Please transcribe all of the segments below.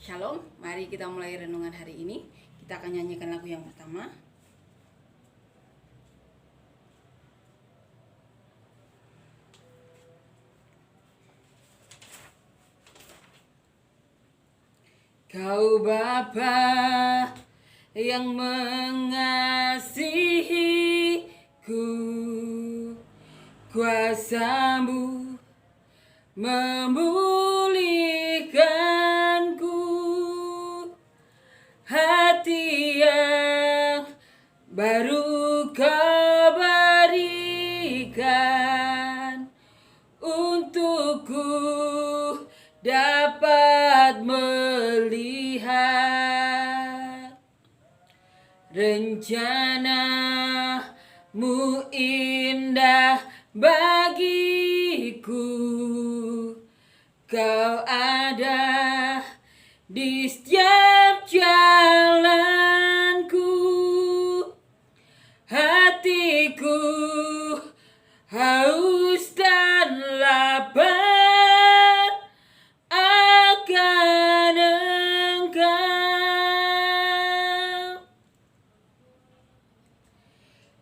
Shalom, mari kita mulai renungan hari ini. Kita akan nyanyikan lagu yang pertama. Kau Bapa yang mengasihiku, kuasa-Mu memulihkanku, hati yang baru Kau berikan untukku dapat melihat rencana-Mu indah bagiku. Kau ada di setiap jalanku, hatiku haus dan lapar akan Engkau.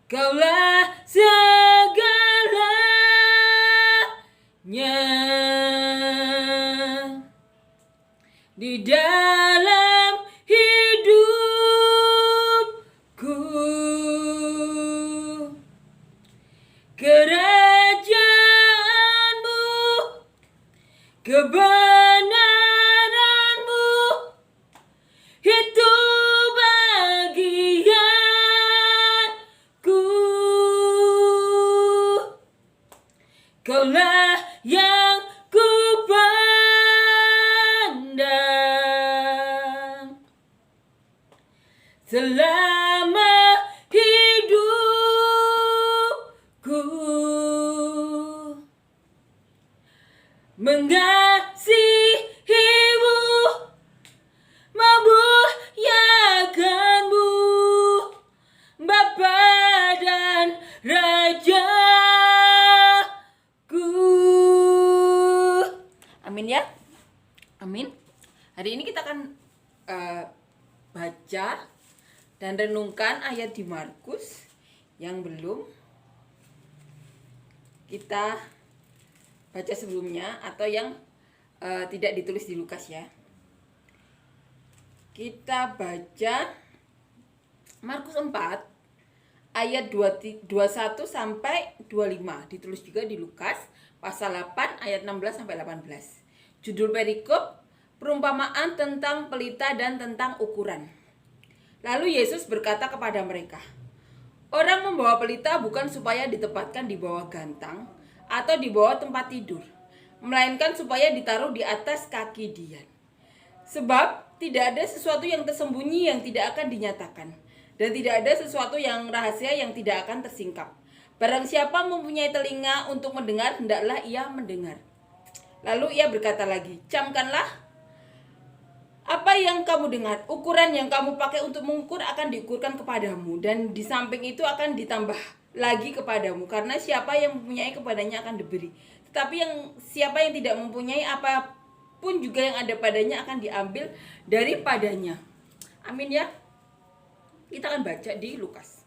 Kaulah segalanya di dalam hidupku. Kerajaan-Mu, kebenaran-Mu, itu bagianku. Kaulah yang ku pandang selama hidupku, mengasihi-Mu, memuliakan-Mu, Bapa dan Rajaku. Amin ya. Amin. Hari ini kita akan baca dan renungkan ayat di Markus yang belum kita baca sebelumnya, atau yang tidak ditulis di Lukas ya. Kita baca Markus 4 ayat 21 sampai 25, ditulis juga di Lukas pasal 8 ayat 16 sampai 18. Judul perikop: perumpamaan tentang pelita dan tentang ukuran. Lalu Yesus berkata kepada mereka, orang membawa pelita bukan supaya ditempatkan di bawah gantang atau di bawah tempat tidur, melainkan supaya ditaruh di atas kaki dian. Sebab tidak ada sesuatu yang tersembunyi yang tidak akan dinyatakan, dan tidak ada sesuatu yang rahasia yang tidak akan tersingkap. Barang siapa mempunyai telinga untuk mendengar, hendaklah ia mendengar. Lalu ia berkata lagi, camkanlah apa yang kamu dengar. Ukuran yang kamu pakai untuk mengukur akan diukurkan kepadamu, dan di samping itu akan ditambah lagi kepadamu. Karena siapa yang mempunyai, kepadanya akan diberi. Tetapi siapa yang tidak mempunyai, apapun juga yang ada padanya akan diambil daripadanya. Amin ya. Kita akan baca di Lukas.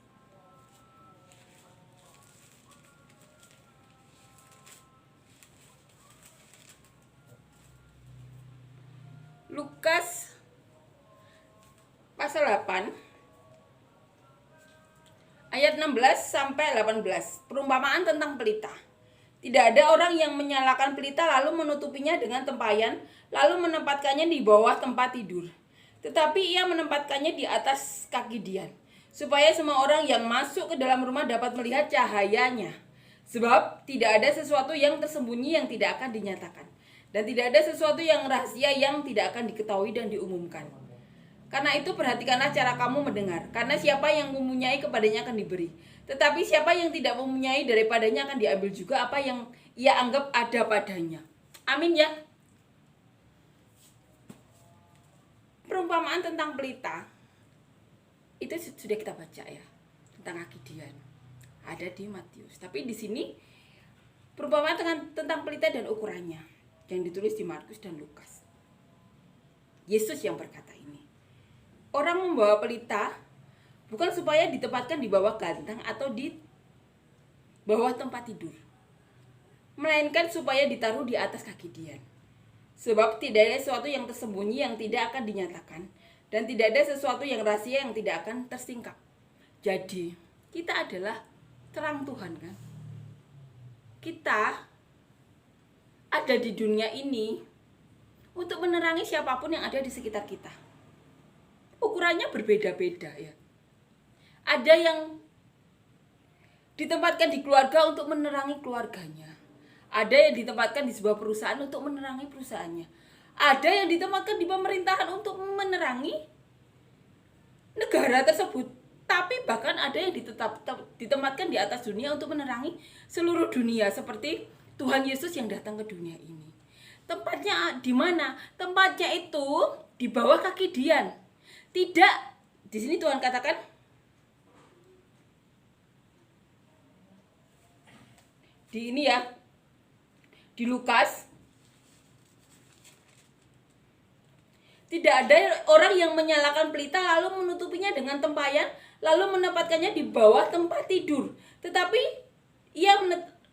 Lukas pasal 8 ayat 16 sampai 18. Perumpamaan tentang pelita. Tidak ada orang yang menyalakan pelita lalu menutupinya dengan tempayan, lalu menempatkannya di bawah tempat tidur. Tetapi ia menempatkannya di atas kaki dian, supaya semua orang yang masuk ke dalam rumah dapat melihat cahayanya. Sebab tidak ada sesuatu yang tersembunyi yang tidak akan dinyatakan, dan tidak ada sesuatu yang rahasia yang tidak akan diketahui dan diumumkan. Karena itu perhatikanlah cara kamu mendengar. Karena siapa yang mempunyai, kepadanya akan diberi. Tetapi siapa yang tidak mempunyai, daripadanya akan diambil juga apa yang ia anggap ada padanya. Amin ya. Perumpamaan tentang pelita itu sudah kita baca ya, tentang kaki dian. Ada di Matius. Tapi di sini perumpamaan tentang pelita dan ukurannya yang ditulis di Markus dan Lukas. Yesus yang berkata ini. Orang membawa pelita bukan supaya ditempatkan di bawah gantang atau di bawah tempat tidur, melainkan supaya ditaruh di atas kaki Dian. Sebab tidak ada sesuatu yang tersembunyi yang tidak akan dinyatakan, dan tidak ada sesuatu yang rahasia yang tidak akan tersingkap. Jadi, kita adalah terang Tuhan, kan? Kita ada di dunia ini untuk menerangi siapapun yang ada di sekitar kita. Ukurannya berbeda-beda, ya. Ada yang ditempatkan di keluarga untuk menerangi keluarganya. Ada yang ditempatkan di sebuah perusahaan untuk menerangi perusahaannya. Ada yang ditempatkan di pemerintahan untuk menerangi negara tersebut. Tapi bahkan ada yang ditempatkan di atas dunia untuk menerangi seluruh dunia, seperti Tuhan Yesus yang datang ke dunia ini. Tempatnya di mana? Tempatnya itu di bawah kaki Dian. Tidak, di sini Tuhan katakan di ini, ya, di Lukas, tidak ada orang yang menyalakan pelita lalu menutupinya dengan tempayan lalu menempatkannya di bawah tempat tidur, tetapi ia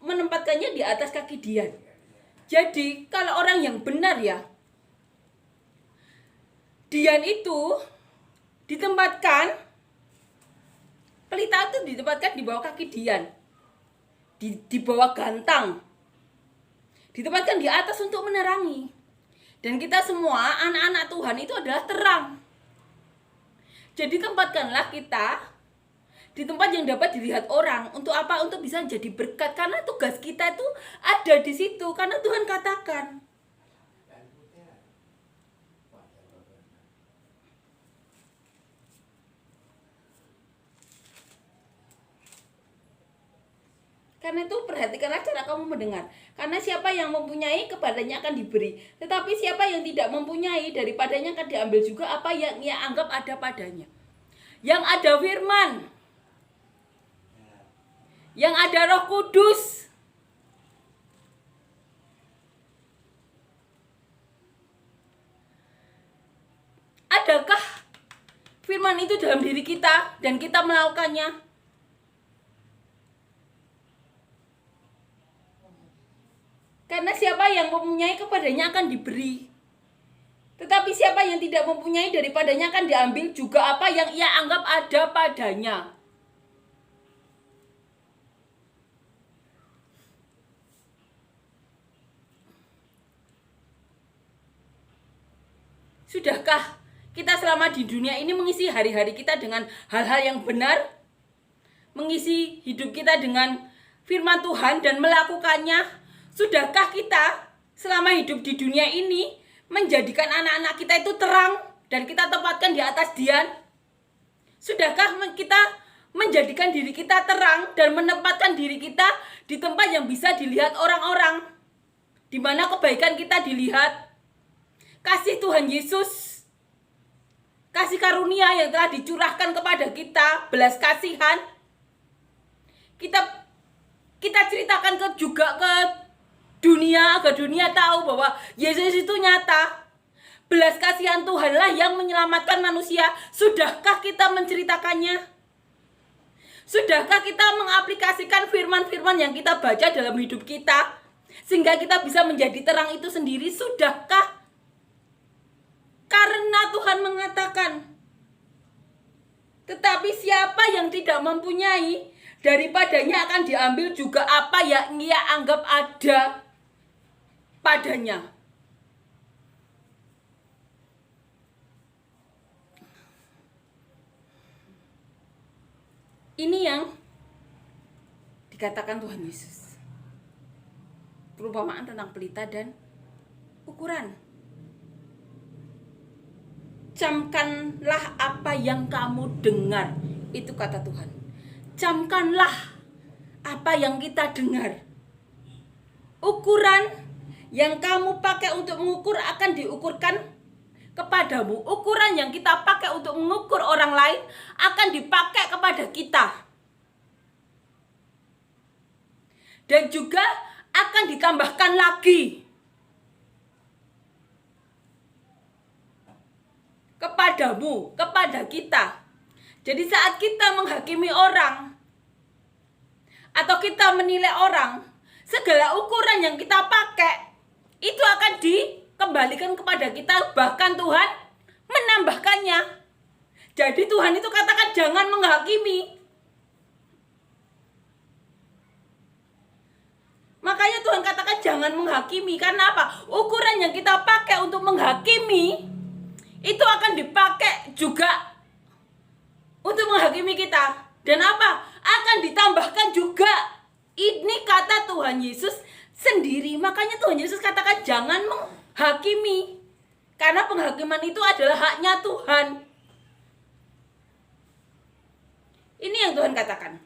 menempatkannya di atas kaki Dian. Jadi kalau orang yang benar, ya, Dian itu ditempatkan, pelita itu ditempatkan di bawah kaki Dian, di bawah gantang, ditempatkan di atas untuk menerangi. Dan kita semua anak-anak Tuhan itu adalah terang. Jadi tempatkanlah kita di tempat yang dapat dilihat orang. Untuk apa? Untuk bisa jadi berkat, karena tugas kita itu ada di situ, karena Tuhan katakan. Karena itu perhatikanlah cara kamu mendengar. Karena siapa yang mempunyai, kepadanya akan diberi. Tetapi siapa yang tidak mempunyai, daripadanya akan diambil juga apa yang ia anggap ada padanya. Yang ada firman, yang ada Roh Kudus, adakah firman itu dalam diri kita dan kita melakukannya? Karena siapa yang mempunyai, kepadanya akan diberi. Tetapi siapa yang tidak mempunyai, daripadanya akan diambil juga apa yang ia anggap ada padanya. Sudahkah kita selama di dunia ini mengisi hari-hari kita dengan hal-hal yang benar? Mengisi hidup kita dengan firman Tuhan dan melakukannya? Sudahkah kita selama hidup di dunia ini menjadikan anak-anak kita itu terang dan kita tempatkan di atas Dian? Sudahkah kita menjadikan diri kita terang dan menempatkan diri kita di tempat yang bisa dilihat orang-orang, di mana kebaikan kita dilihat? Kasih Tuhan Yesus, kasih karunia yang telah dicurahkan kepada kita, belas kasihan, kita ceritakan juga ke dunia, agar dunia tahu bahwa Yesus itu nyata. Belas kasihan Tuhanlah yang menyelamatkan manusia. Sudahkah kita menceritakannya? Sudahkah kita mengaplikasikan firman-firman yang kita baca dalam hidup kita, sehingga kita bisa menjadi terang itu sendiri? Sudahkah? Karena Tuhan mengatakan, tetapi siapa yang tidak mempunyai, daripadanya akan diambil juga apa yang ia anggap ada padanya. Ini yang dikatakan Tuhan Yesus. Perumpamaan tentang pelita dan ukuran. Camkanlah apa yang kamu dengar. Itu kata Tuhan. Camkanlah apa yang kita dengar. Ukuran yang kamu pakai untuk mengukur akan diukurkan kepadamu. Ukuran yang kita pakai untuk mengukur orang lain akan dipakai kepada kita. Dan juga akan ditambahkan lagi. kepadamu, kepada kita. Jadi saat kita menghakimi orang atau kita menilai orang, segala ukuran yang kita pakai itu akan dikembalikan kepada kita, bahkan Tuhan menambahkannya. Jadi Tuhan itu katakan jangan menghakimi. Makanya Tuhan katakan jangan menghakimi. Karena apa? Ukuran yang kita pakai untuk menghakimi itu akan dipakai juga untuk menghakimi kita. Dan apa? Akan ditambahkan juga. Ini kata Tuhan Yesus sendiri. Makanya Tuhan Yesus katakan jangan menghakimi. Karena penghakiman itu adalah haknya Tuhan. Ini yang Tuhan katakan.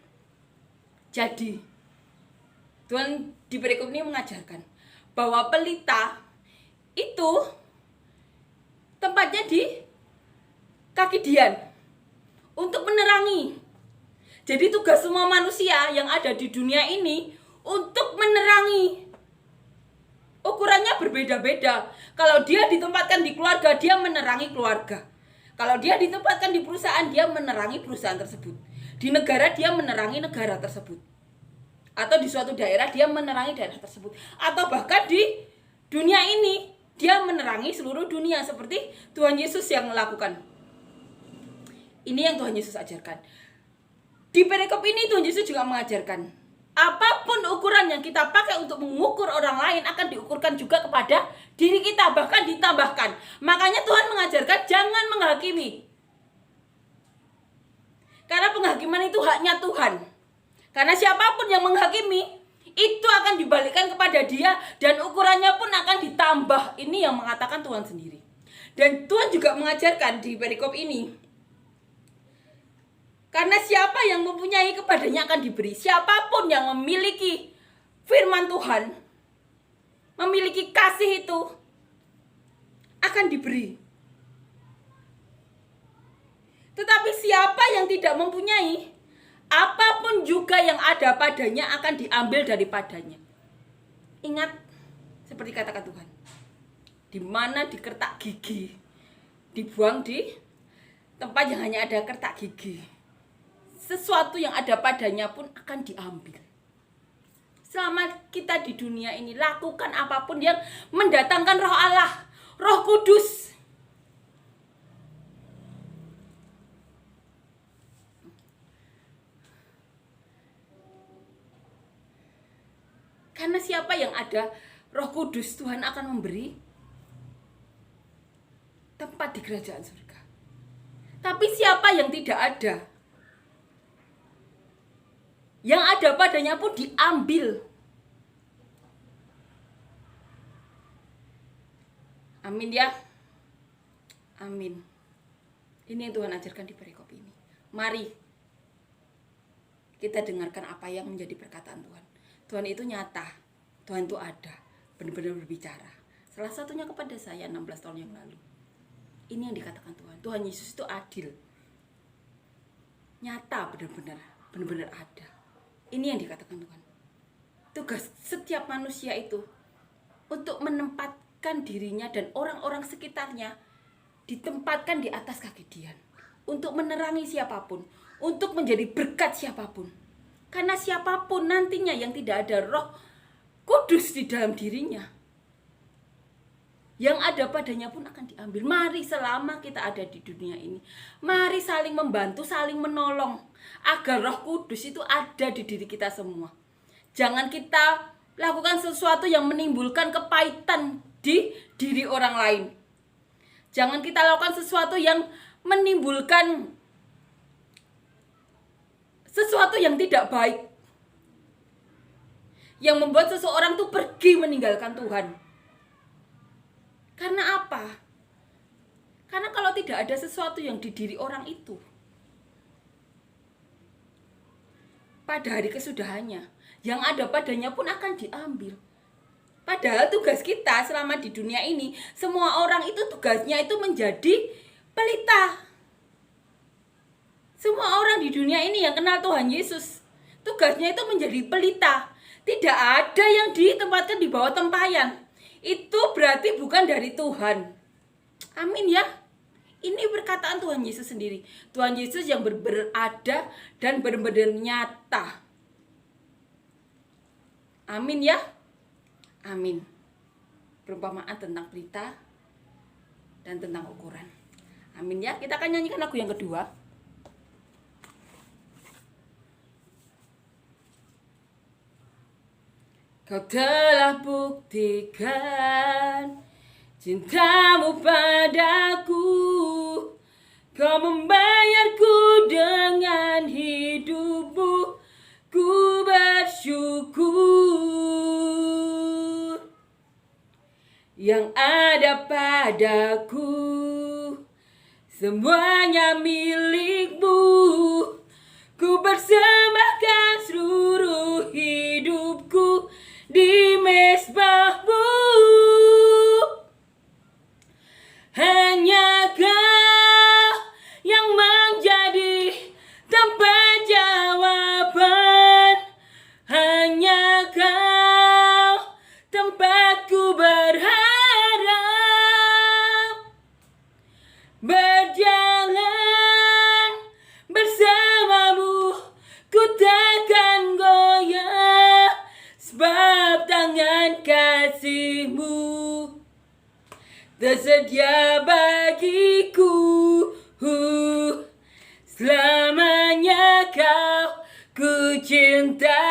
Jadi Tuhan di perikop ini mengajarkan bahwa pelita itu tempatnya di kaki Dian untuk menerangi. Jadi tugas semua manusia yang ada di dunia ini untuk menerangi. Ukurannya berbeda-beda. Kalau dia ditempatkan di keluarga, dia menerangi keluarga. Kalau dia ditempatkan di perusahaan, dia menerangi perusahaan tersebut. Di negara, dia menerangi negara tersebut. Atau di suatu daerah, dia menerangi daerah tersebut. Atau bahkan di dunia ini, dia menerangi seluruh dunia. Seperti Tuhan Yesus yang melakukan. Ini yang Tuhan Yesus ajarkan. Di perikop ini Tuhan Yesus juga mengajarkan, apapun ukuran yang kita pakai untuk mengukur orang lain akan diukurkan juga kepada diri kita, bahkan ditambahkan. Makanya Tuhan mengajarkan jangan menghakimi. Karena penghakiman itu haknya Tuhan. Karena siapapun yang menghakimi, itu akan dibalikkan kepada dia dan ukurannya pun akan ditambah. Ini yang mengatakan Tuhan sendiri. Dan Tuhan juga mengajarkan di perikop ini, karena siapa yang mempunyai kepadanya akan diberi. Siapapun yang memiliki firman Tuhan, memiliki kasih itu, akan diberi. Tetapi siapa yang tidak mempunyai, apapun juga yang ada padanya akan diambil daripadanya. Ingat, seperti katakan Tuhan, di mana di kertak gigi, dibuang di tempat yang hanya ada kertak gigi. Sesuatu yang ada padanya pun akan diambil. Selama kita di dunia ini, lakukan apapun yang mendatangkan Roh Allah, Roh Kudus. Karena siapa yang ada Roh Kudus, Tuhan akan memberi tempat di kerajaan surga. Tapi siapa yang tidak ada, yang ada padanya pun diambil. Amin ya. Amin. Ini yang Tuhan ajarkan di perikop ini. Mari kita dengarkan apa yang menjadi perkataan Tuhan. Tuhan itu nyata. Tuhan itu ada. Benar-benar berbicara. Salah satunya kepada saya 16 tahun yang lalu. Ini yang dikatakan Tuhan. Tuhan Yesus itu adil. Nyata benar-benar. Benar-benar ada. Ini yang dikatakan Tuhan. Tugas setiap manusia itu untuk menempatkan dirinya dan orang-orang sekitarnya ditempatkan di atas kaki Dian. Untuk menerangi siapapun. Untuk menjadi berkat siapapun. Karena siapapun nantinya yang tidak ada Roh Kudus di dalam dirinya, yang ada padanya pun akan diambil. Mari selama kita ada di dunia ini, mari saling membantu, saling menolong, agar Roh Kudus itu ada di diri kita semua. Jangan kita lakukan sesuatu yang menimbulkan kepahitan di diri orang lain. Jangan kita lakukan sesuatu yang menimbulkan sesuatu yang tidak baik, yang membuat seseorang itu pergi meninggalkan Tuhan. Karena apa? Karena kalau tidak ada sesuatu yang di diri orang itu, pada hari kesudahannya, yang ada padanya pun akan diambil. Padahal tugas kita selama di dunia ini, semua orang itu tugasnya itu menjadi pelita. Semua orang di dunia ini yang kenal Tuhan Yesus, tugasnya itu menjadi pelita. Tidak ada yang ditempatkan di bawah tempayan. Itu berarti bukan dari Tuhan. Amin ya. Ini perkataan Tuhan Yesus sendiri. Tuhan Yesus yang berada dan benar-benar nyata. Amin ya. Amin. Perumpamaan tentang berita dan tentang ukuran. Amin ya. Kita akan nyanyikan lagu yang kedua. Kau telah buktikan cintamu padaku, kau membayarku dengan hidupmu, ku bersyukur. Yang ada padaku semuanya milikmu, ku persembahkan seluruh hidupku di mezbahmu. Hanya Kau yang menjadi tempat jawaban, hanya Kau tempatku berharap, berjalan bersamamu, ku takkan goyah, sebab tangan kasih-Mu tersedia bagiku. Selamanya Kau ku cinta.